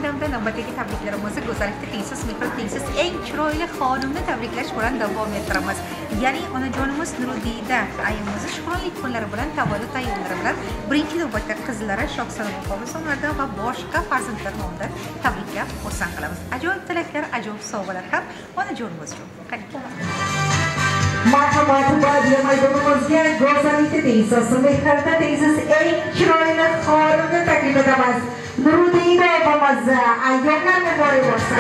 damda navbatdagi tabriklarimizni go'zallikda tengsiz, mehr tengsiz eng chiroyli xonimni tabriklash bilan davom ettiramiz. Ya'ni onajonimiz Nurudiyda ayimizni shukronlik kunlari bilan tavallud ayyomlari bilan birinchi navbatda qizlari Shohsana Muxolisonlarda va boshqa farzandlar nomidan tabriklab xursand qilamiz. Ajoyib tilaklar, ajoyib sovg'alar ham onajonimiz uchun. Marhamat, ba'zi maydonimizga go'zallikda tengsiz, mehrda tengsiz eng chiroyli xonimni taklif etamiz. Nurudiyda opamiz ayyomlar muborak bo'lsin.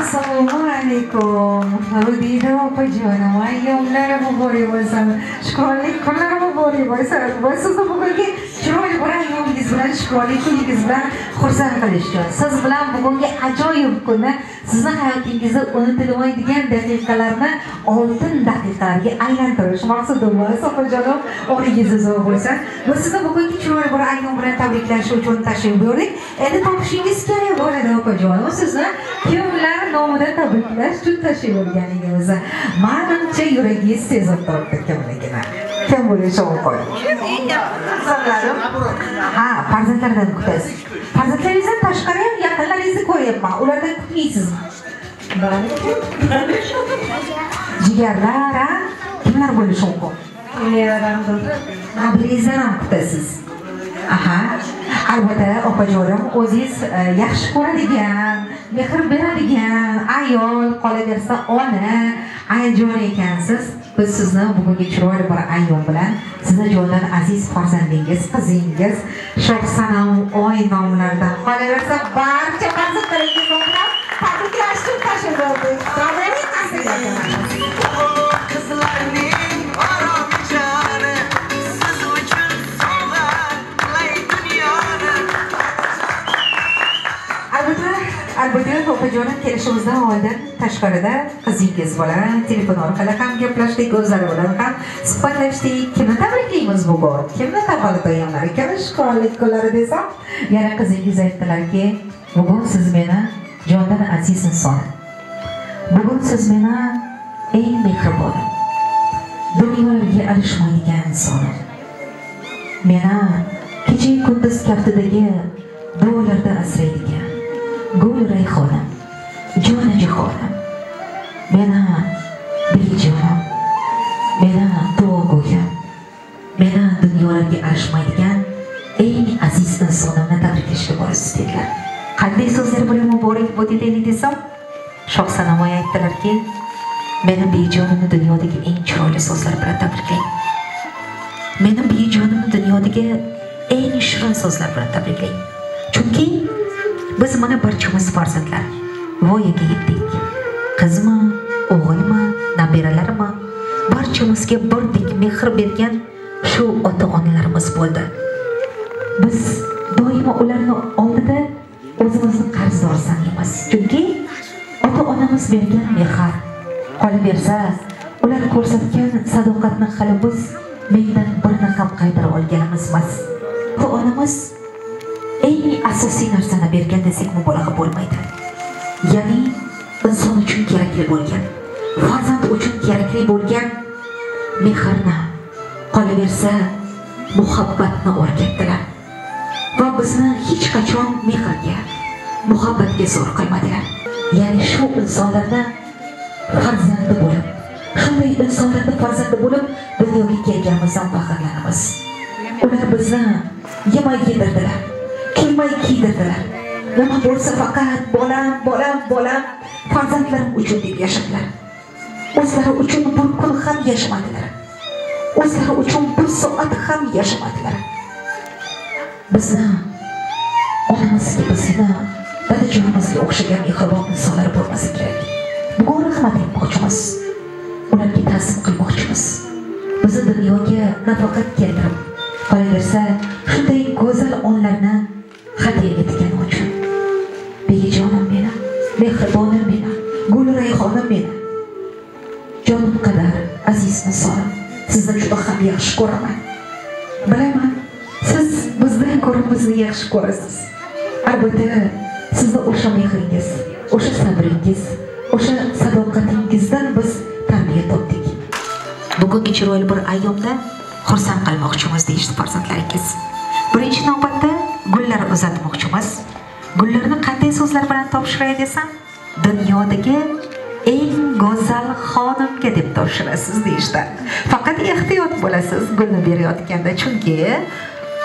Assalomu alaykum. Nurudiyda opajonim, ayyomlar muborak bo'lsin. Shukronlik kunlari muborak bo'lsin. Va sizni bugungi chiroyli bir ayyomingiz bilan, shukronlik kuningiz bilan xursand qilish uchun. Siz bilan bugungi ajoyib kunni, sizni hayotingizda unutilmaydigan daqiqalarni oltin daqiqalarga aylantirish maqsadimiz. Opajonim, umringiz uzoq bo'lsin. Va sizni bugungi chiroyli bir ayyom bilan tabriklash uchun tashrif buyurdik. Endi topishingiz kerak bo'ladi opajonim. Sizni kimlar nomidan tabriklash uchun tashrif buyurganingiz. Menimcha yuragingiz sezib turibdi kimligini. Kim bo'lishi mumkin? Farzandlarim. Ha, farzandlardan kutasiz. Farzandlaringizdan tashqari ham yaqinlaringizni ko'ryapman. Ulardan kutmaysizmi? Jigarlar, kimlar bo'lishi mumkin? Nabringizdan ham kutasiz. Aha. Albatta, opajonim, o'zingiz yaxshi ko'radigan, mehr beradigan ayol, qolaversa ona, ayjon ekansiz. Biz sizni bugungi chiroyli bir ayyom bilan, sizni jondan aziz farzandingiz, qizingiz Shohsanam oy nomlaridan qolaversa barcha farzandlaringiz bilan tabriklash uchun tashrif buyurdik. Qizlarning oromijoni siz uchun sovg'a qilay dunyoni. Albatta, opajonim kelishimizdan oldin tashqarida qizingiz bilan telefon orqali ham gaplashdik, o'zlari bilan ham suhbatlashdik. Kimni tabriklaymiz bugun? Kimni tavallud ayyomlari, kimni shukronlik kunlari desam, yana qizingiz aytdilarki, bugun siz meni jondan aziz insonim. Bugun siz meni eng mehribonim, dunyolarga alishmaydigan insonim. Meni kecha kunduz kaftidagi duolarda asraydigan Gul rayhonim, joni jihonim, meni bejonim, meni duogo'yim, meni dunyolarga alishmaydigan eng aziz insonimni tabriklashga borasiz dedilar. Qanday so'zlar bilan muborak bo'ldinglar desam, Shohsanam aytdilarki, meni bejonimni dunyodagi eng chiroyli so'zlar bilan tabriklang. Meni bejonimni dunyodagi eng shirin so'zlar bilan tabriklang. Chunki biz mana barchamiz farzandlar voyaga yetdik. Qizmi, o'g'ilmi, nabiralarmi, barchamizga birdek mehr bergan shu ota-onalarimiz bo'ldi. Biz doimo ularning oldida o'zimizni qarzdor sanaymiz. Chunki ota-onamiz bergan mehr, qolaversa, ular ko'rsatgan sadoqatni hali biz mendan birini ham qaytara olganimiz emas. Ota-onamiz eng asosiy narsani bergan desak mubolag'a bo'lmaydi. Ya'ni inson uchun kerakli bo'lgan, farzand uchun kerakli bo'lgan mehrni, qolaversa muhabbatni o'rgatdilar. Va bizni hech qachon mehrga, muhabbatga zo'r qilmadilar. Ya'ni shu insonlarni farzandi bo'lib, shunday insonlarni farzandi bo'lib dunyoga kelganimizdan faxrlanamiz. Ular bizni yemay yedirdilar, kiyimay kiydirdilar. Nima bo'lsa faqat bolam, bolam, bolam, farzandlarim uchun deb yashadilar. O'zlari uchun bir kun ham yashamadilar. O'zlari uchun bir soat ham yashamadilar. Bizni onamizga, bizni dadajonimizga o'xshagan mehribon insonlar bo'lmasa kerak. Bugun rahmat aytmoqchimiz, ularga ta'zim qilmoqchimiz. Bizni dunyoga nafaqat keltirib, qolaversa shunday go'zal onlarni hadya etgani uchun. Bejonim meni, mehribonim meni, gul rayhonim meni. Jonim qadar aziz insonim, sizni juda ham yaxshi ko'raman. Bilaman, siz bizdan ko'ra bizni yaxshi ko'rasiz. Albatta, sizni o'sha mehringiz, o'sha sabringiz, o'sha sadoqatingizdan biz tarbiya topdik. Bugungi chiroyli bir ayyomda xursand qilmoqchimiz deyishdi farzandlaringiz. Birinchi navbatda gullar uzatmoqchimiz. Gullarni qanday so'zlar bilan topshiray desam, dunyodagi eng go'zal xonimga deb topshirasiz deyishdi. Faqat ehtiyot bo'lasiz gulni berayotganda, chunki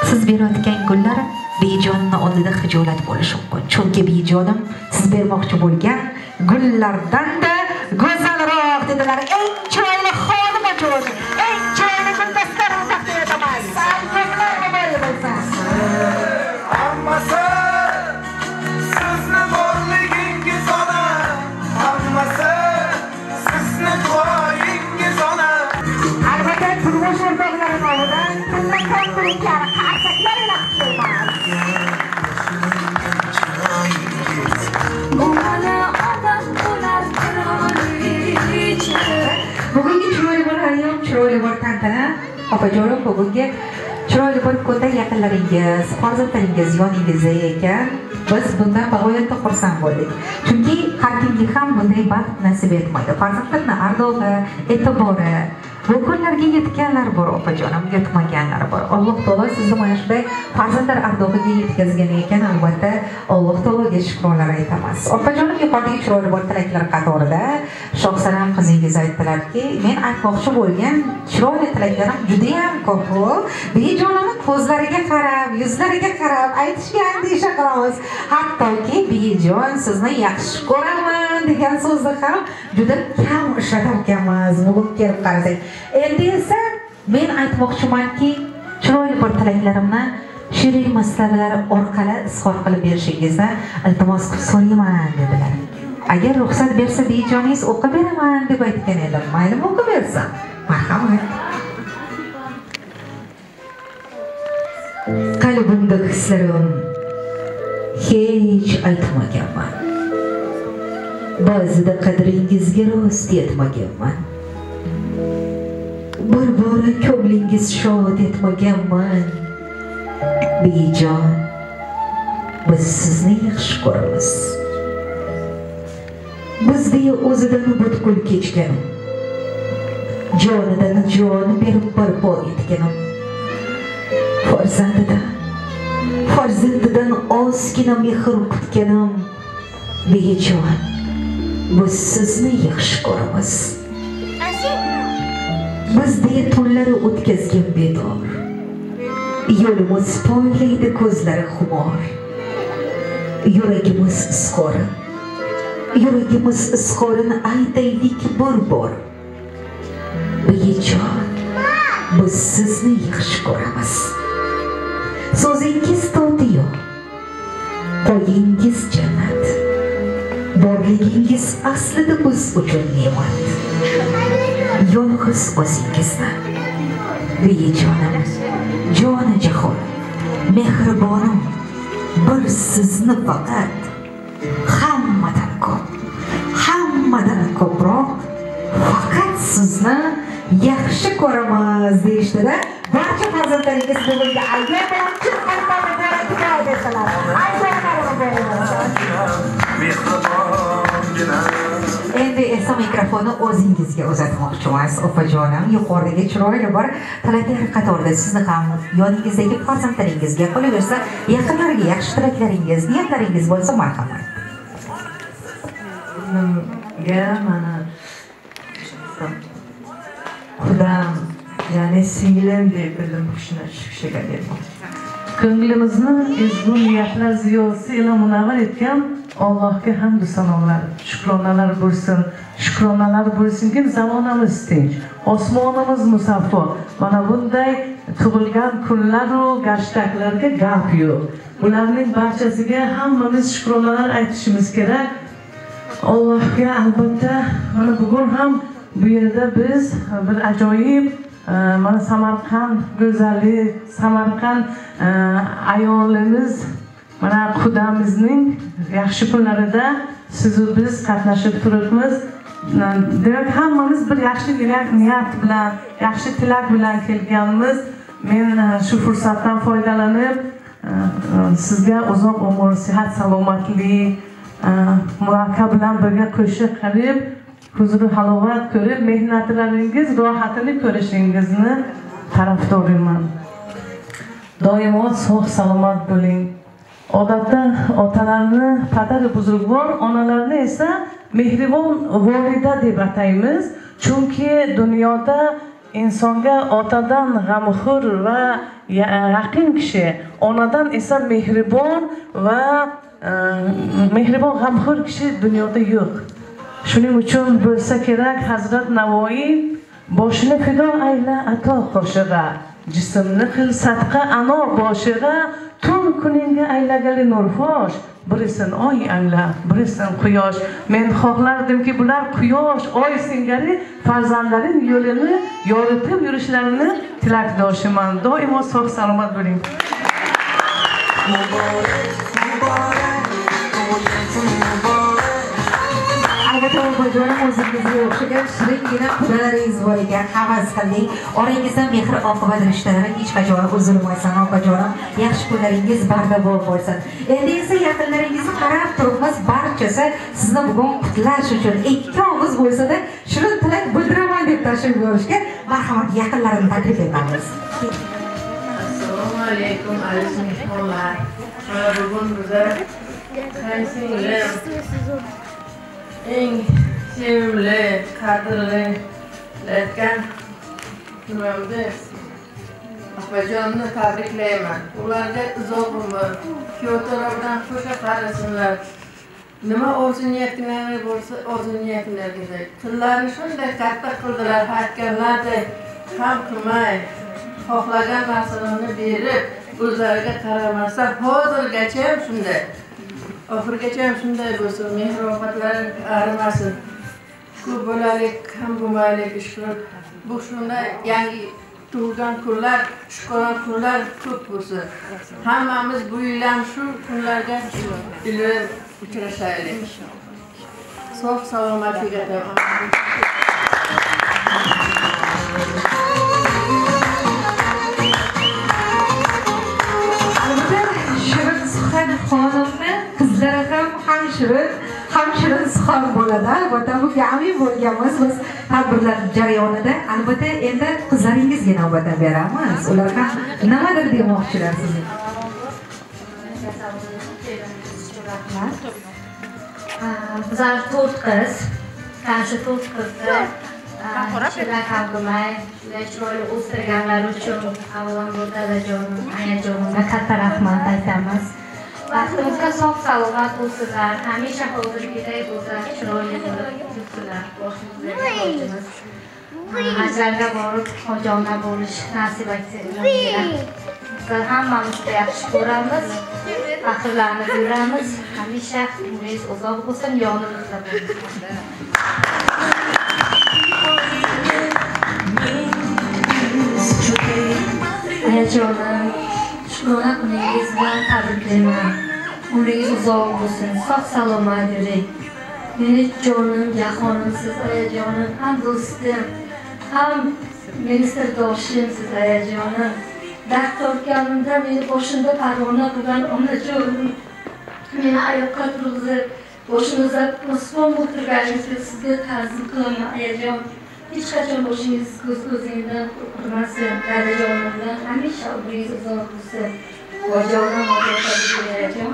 siz berayotgan gullar bejonni oldida xijolat bo'lishi mumkin. Chunki bejonim siz bermoqchi bo'lgan gullardan-da go'zalroq dedilar. Eng chiroyli xonim uchun eng chiroyli guldastarni taqdim etamiz. Hammasi sizni borligingiz ona, hammasi sizni duoyingiz ona. Albatta turmush o'rtoqlari nomidan kundan kun qarsaklar e'lon qilamiz. Bugungi chiroyli bir ayyom, chiroyli bir tantana, opajonim bugungi chiroyli bir kunda yaqinlaringiz, farzandlaringiz yoningizda ekan, biz bundan bag'oyatda xursand bo'ldik. Chunki har kimga ham bunday baxt nasib etmaydi. Farzandlarni ardog'i, e'tibori, bu kunlarga yetganlar bor, opajonim, yetmaganlar bor. Alloh taolo sizni mana shunday farzandlar ardog'iga yetkazgan ekan, albatta Alloh taologa shukronlar aytamiz. Opajonim yuqoridagi chiroyli bir tilaklar qatorida Shohsanam qizingiz aytdilarki, men aytmoqchi bo'lgan chiroyli tilaklarim juda ham ko'p. Bejonini ko'zlariga qarab, yuzlariga qarab aytishgan deyisha qilamiz. Hattoki bejon sizni yaxshi ko'raman degan so'zni ham juda kam ishlatar ekanmiz. Bugun kelib qarasak, endi esa men aytmoqchimanki, chiroyli bir tilaklarimni shirin masalalar orqali izhor qilib berishingizni iltimos qilib so'rayman dedilar. Agar ruxsat bersa bejoningiz o'qib beraman deb aytgan edim. Mayli, o'qib bersin. Marhamat. Qalbimda hislarim hech aytmaganman. Ba'zida qadringizga rost yetmaganman. Bir bora ko'nglingiz shod etmaganman. Bejon, biz sizni yaxshi ko'ramiz. Bizga o'zidan butkul kechganim, jonidan jon berib barpo etganim, farzandidan ozgina mehr kutganim. Bejon, biz sizni yaxshi ko'ramiz. Bizga tunlari o'tkazgan bedor, yo'limiz poylaydi ko'zlari xumor. Yuragimiz izhorini aytaylik bir bor. Bejon, biz sizni yaxshi ko'ramiz. So'zingiz to'tiyo, qo'yingiz jannat, borligingiz aslida biz uchun ne'mat. Yolg'iz o'zingizni, bejonim, joni jahon, mehribonim, bir sizni faqat hammadan ko'proq faqat sizni yaxshi ko'ramiz deyishdida. Barcha farzandlaringiz bugungi ayyom bilan chin qalbdan tabriklar etalar. Endi esa mikrofonni o'zingizga uzatmoqchimiz, opajonim. Yuqoridagi chiroyli bir tilaklar qatorida sizni ham yoningizdagi farzandlaringizga, qolaversa yaqinlarga yaxshi tilaklaringiz, niyatlaringiz bo'lsa marhamat. Mana Xudam, ya'ni singlim deb bildim hushini chiqishiga bermoq. Ko'nglimizni ezgu niyatlar ziyosi ila munavvar etgan Allohga hamd sanolar, shukronalar bo'lsin. Shukronalar bo'lsinki, zamonamiz tinch, osmonimiz musaffo. Mana bunday tug'ilgan kunlar va gashtaklarga gap yo'q. Ularning barchasiga hammamiz shukronalar aytishimiz kerak. Allohga albatta mana bugun ham bu yerda biz bir ajoyib mana Samarqand go'zallik, Samarqand ayolimiz mana Xudamizning yaxshi kunlarida siz biz qatnashib turibmiz. Demak, hammamiz bir yaxshi niyat bilan, yaxshi tilak bilan kelganmiz. Men shu fursatdan foydalanib sizga uzoq umr, sihat, salomatlik, murakkab bilan birga qo'shiq qilib, huzur halovat ko'rib, mehnatlaringiz rohatini ko'rishingizni tarafdoriman. Doimo sog' salomat bo'ling. Odatda otalarni padar buzrugvor, onalarni esa mehribon volida deb ataymiz. Chunki dunyoda insonga otadan g'amxo'r va yaqin kishi, onadan esa mehribon g'amxo'r kishi dunyoda yo'q. Shuning uchun bo'lsa kerak, Hazrat Navoiy boshini fido ayla ato qo'shig'a, jismni qil sadqa ano boshig'a, tun kuningga aylagali nurfosh, birisin oy angla, birisin quyosh. Men xohlardimki bular quyosh, oy singari farzandlaring yo'lini yoritib yurishlarini tilakdoshiman. Doimo sog' salomat bo'ling. Albatta opajonim o'zingizga o'xshagan shiringina qudalaringiz bor ekan, havas qildik. Orangizda mehr oqibat rishtalari hech qachon uzilmaysin opajonim. Yaxshi kunlaringiz bardavom bo'lsin. Endi esa yaqinlaringizni qarab turibmiz, barchasi sizni bugun qutlash uchun ikki og'iz bo'lsa-da shirin tilak bildiraman deb tashrif buyurishga marhamat yaqinlarini taklif etamiz. Assalomu alaykum aziz mehmonlar. Bugun biza qaysinglar eng sevimli, qadrli letgan kunimda opajonni tabriklayman. Ularga uzoq umr, kuyovlardan qo'sha qarasinlar. Nima o'zi niyatlari bo'lsa, o'zi niyatlarga. Tillarni shunday katta qildilar, aytganlaridek ham qilmay, xohlagan narsalarini berib, o'zlariga qaramasdan hozirgacha ham shunday. Oxirgacha ham shunday bo'lsin, mehr-oqibatlari arimasin. Ko'p bo'lalik, kam bo'lmaylik ish qilib, bu shunday yangi tug'ilgan kunlar, shukrona kunlar ko'p bo'lsin. Hammamiz bu yil ham shu kunlarga ilib uchrashaylik. Sog' salomatligiga xonimni qizlari ham shirin suxan bo'ladi. Albatta bu amin bo'lganmiz biz tadbirlar jarayonida. Albatta endi qizlaringizga navbatdan beramiz. Ular ham nimadir demoqchilar sizga. Bizlar 4 qiz, qarshi 4 qizni shunday ham qilmay, shunday chiroyli o'stirganlar uchun avvalambor dadajonim, ayajonimga katta rahmat aytamiz. Baxtimizga sog' salomat bo'lsinlar, hamisha hozirgidek bo'lsa, chiroyli bo'lib yursinlar. Boshimizga qo'yamiz. Hajlarga borib hojona bo'lish nasib etsin. Bizlar hammamiz yaxshi ko'ramiz, faxrlanib yuramiz. Hamisha umringiz uzoq bo'lsin, yonimizda bo'lsin. Ayajonim, shukrona kuningiz bilan tabriklayman. Umringiz uzoq bo'lsin, sog' salomat yuring. Meni jonim, jahonimsiz ayajonim, ham do'stim, ham meni sirdoshim siz ayajonim. Dard tortganimda meni boshimda parvona bo'lgan onajonim, meni oyoqqa turg'izib, boshimizda posbon bo'lib turganingizga sizga ta'zim qilaman ayajon. Hech qachon boshingiz ko'zingizdan qurmasin, dadajonimdan hamisha umringiz uzoq bo'lsin. Vojonim ayajon.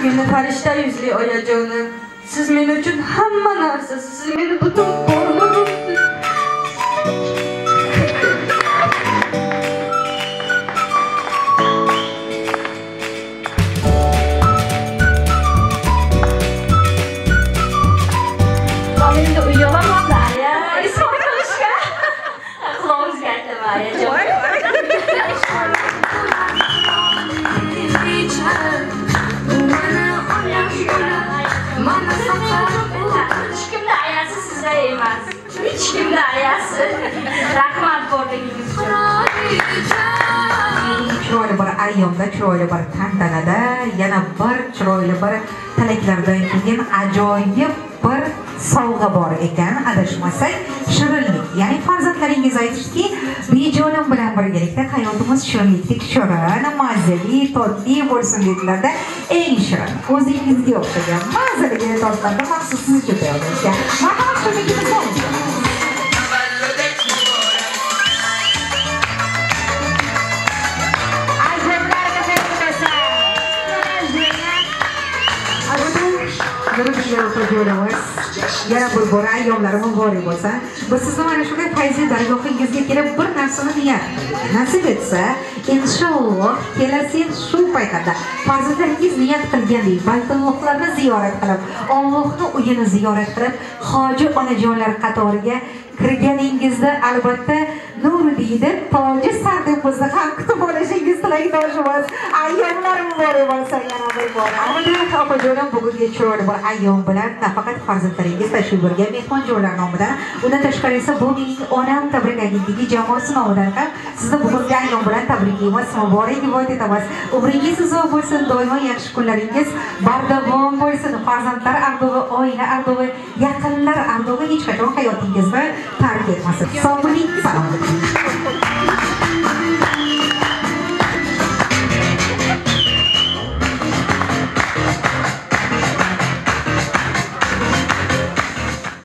Meni farishta yuzli oyajonim, siz men uchun hamma narsasiz, siz meni butun qorlig'imsiz. Endi uyalamoqda aya, ismini qilishga. Quloqingizga aytaman ayajon. Hech kimni ayasi. Rahmat borligingiz uchun. Chiroyli bir ayyomda, chiroyli bir tantanada yana bir chiroyli bir tilaklardan keyin ajoyib bir sovg'a bor ekan, adashmasak, shirinlik. Ya'ni farzandlaringiz aytishdiki, bejonim bilan birgalikda hayotimiz shirinlikdek shirin, mazali, totli bo'lsin dedilarda, eng shirin o'zingizga o'xshagan mazali tortlarda maxsus siz uchun tayyorlashgan. Mana shirinlikimiz bor. Yana bir bora ayyomlarimiz muborak bo'lsa, biz sizni mana shunday fayzli dargohingizga kelib bir narsani niyat nasib etsa, inshaalloh kelasi yil shu paytda farzandlaringiz niyat qilgandek Baytullohlarni ziyorat qilib, Allohning uyini ziyorat qilib, hoji onajonlar qatoriga kirganingizda albatta Nuriddinni toji sardimizni ham kutib olishingiz tilakdoshimiz. Ayyomlar muborak bo'lsa yana bir bor. Ammo opajonim bugungi chiroyli bir ayyom bilan nafaqat farzandlaringiz tashrif buyurgan mehmonjonlar nomidan, undan tashqari esa bu mening onam tabrik agentligi jamoasi nomidan ham sizni bugungi ayyom bilan tabriklaymiz, muborak deb aytamiz. Umringiz uzoq bo'lsin, doimo yaxshi kunlaringiz bardavom bo'lsin. Farzandlar ardog'i, oila ardog'i, yaqinlar ardog'i hech qachon hayotingizni tark etmasin. Sog'lik